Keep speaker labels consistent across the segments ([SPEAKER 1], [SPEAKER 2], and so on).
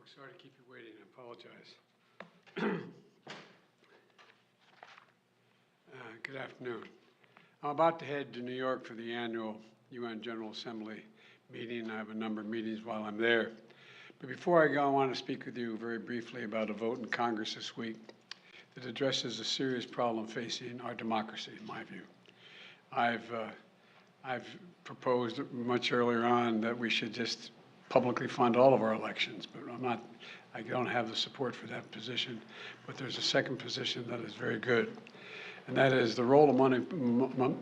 [SPEAKER 1] folks. Sorry to keep you waiting. I apologize. Good afternoon. I'm about to head to New York for the annual UN General Assembly meeting. I have a number of meetings while I'm there. But before I go, I want to speak with you very briefly about a vote in Congress this week that addresses a serious problem facing our democracy, in my view. I've proposed much earlier on that we should just publicly fund all of our elections, but I don't have the support for that position. But there's a second position that is very good, and that is the role of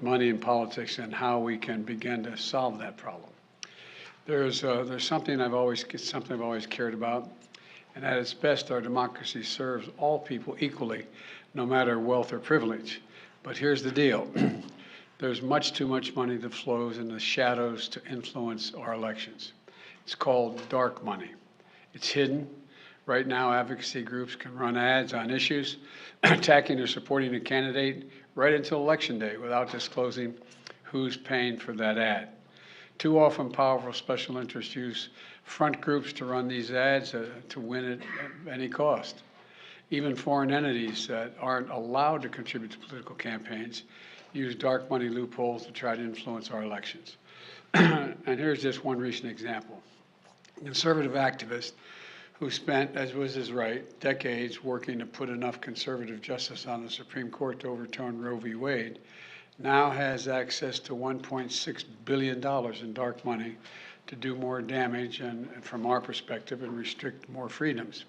[SPEAKER 1] money in politics and how we can begin to solve that problem. There's something I've always cared about, and at its best, our democracy serves all people equally, no matter wealth or privilege. But here's the deal. There's much too much money that flows in the shadows to influence our elections. It's called dark money. It's hidden. Right now, advocacy groups can run ads on issues, attacking or supporting a candidate right until Election Day without disclosing who's paying for that ad. Too often, powerful special interests use front groups to run these ads to win at any cost. Even foreign entities that aren't allowed to contribute to political campaigns use dark money loopholes to try to influence our elections. And here's just one recent example. A conservative activist who spent, as was his right, decades working to put enough conservative justice on the Supreme Court to overturn Roe v. Wade, now has access to $1.6 billion in dark money to do more damage and, from our perspective, and restrict more freedoms.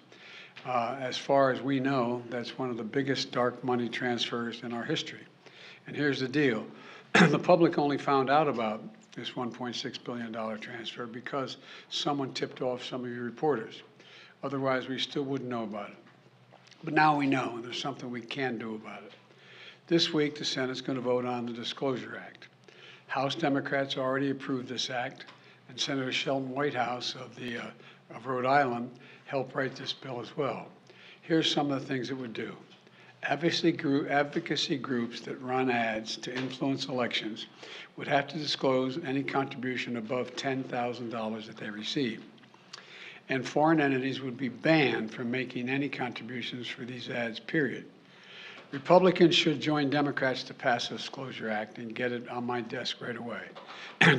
[SPEAKER 1] As far as we know, that's one of the biggest dark money transfers in our history. And here's the deal. The public only found out about this $1.6 billion transfer because someone tipped off some of you reporters. Otherwise, we still wouldn't know about it. But now we know, and there's something we can do about it. This week, the Senate's going to vote on the DISCLOSE Act. House Democrats already approved this act, and Senator Sheldon Whitehouse of Rhode Island helped write this bill as well. Here's some of the things it would do. Advocacy groups that run ads to influence elections would have to disclose any contribution above $10,000 that they receive. And foreign entities would be banned from making any contributions for these ads, period. Republicans should join Democrats to pass the Disclosure Act and get it on my desk right away.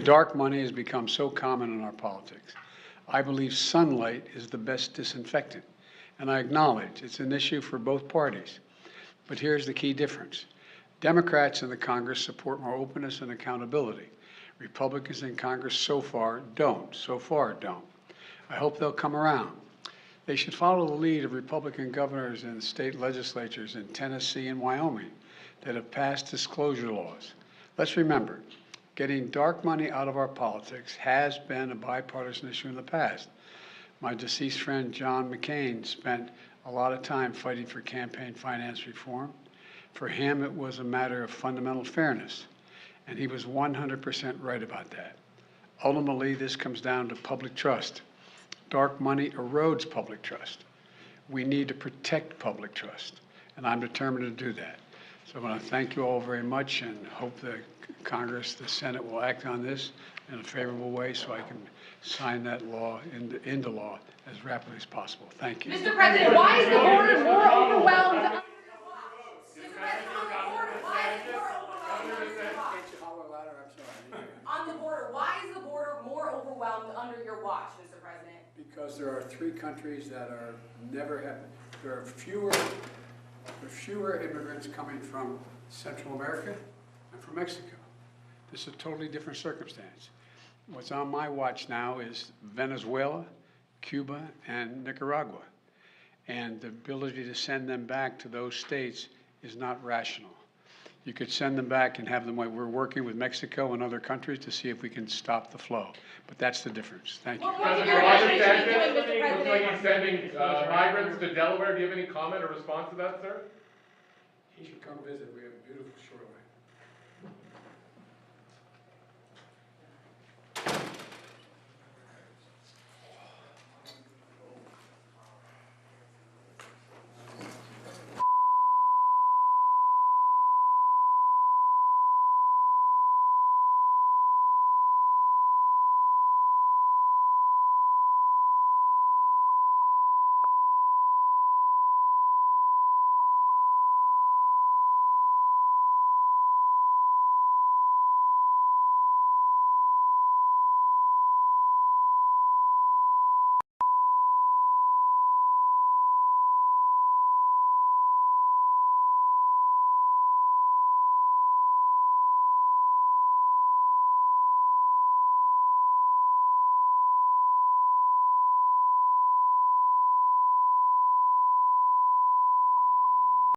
[SPEAKER 1] Dark money has become so common in our politics. I believe sunlight is the best disinfectant, and I acknowledge it's an issue for both parties. But here's the key difference. Democrats in the Congress support more openness and accountability. Republicans in Congress so far don't. I hope they'll come around. They should follow the lead of Republican governors and state legislatures in Tennessee and Wyoming that have passed disclosure laws. Let's remember, getting dark money out of our politics has been a bipartisan issue in the past. My deceased friend John McCain spent a lot of time fighting for campaign finance reform. For him, it was a matter of fundamental fairness, and he was 100% right about that. Ultimately, this comes down to public trust. Dark money erodes public trust. We need to protect public trust, and I'm determined to do that. So I want to thank you all very much and hope the Congress, the Senate will act on this in a favorable way so I can sign that law into law as rapidly as possible. Thank you.
[SPEAKER 2] Mr. President, why is the border more overwhelmed under your watch? Mr. President, on the border, why is the border overwhelmed under your watch? On the border, why is the border more overwhelmed under your watch, Mr. President?
[SPEAKER 1] Because there are 3 countries that are there are fewer immigrants coming from Central America and from Mexico. This is a totally different circumstance. What's on my watch now is Venezuela, Cuba, and Nicaragua. And the ability to send them back to those states is not rational. You could send them back and have them, we're working with Mexico and other countries to see if we can stop the flow. But that's the difference. Thank you.
[SPEAKER 2] What would your administration be doing, Mr. President?
[SPEAKER 3] Looks like he's sending migrants to Delaware. Do you have any comment or response to that, sir?
[SPEAKER 1] He should come visit. We have a beautiful shoreline.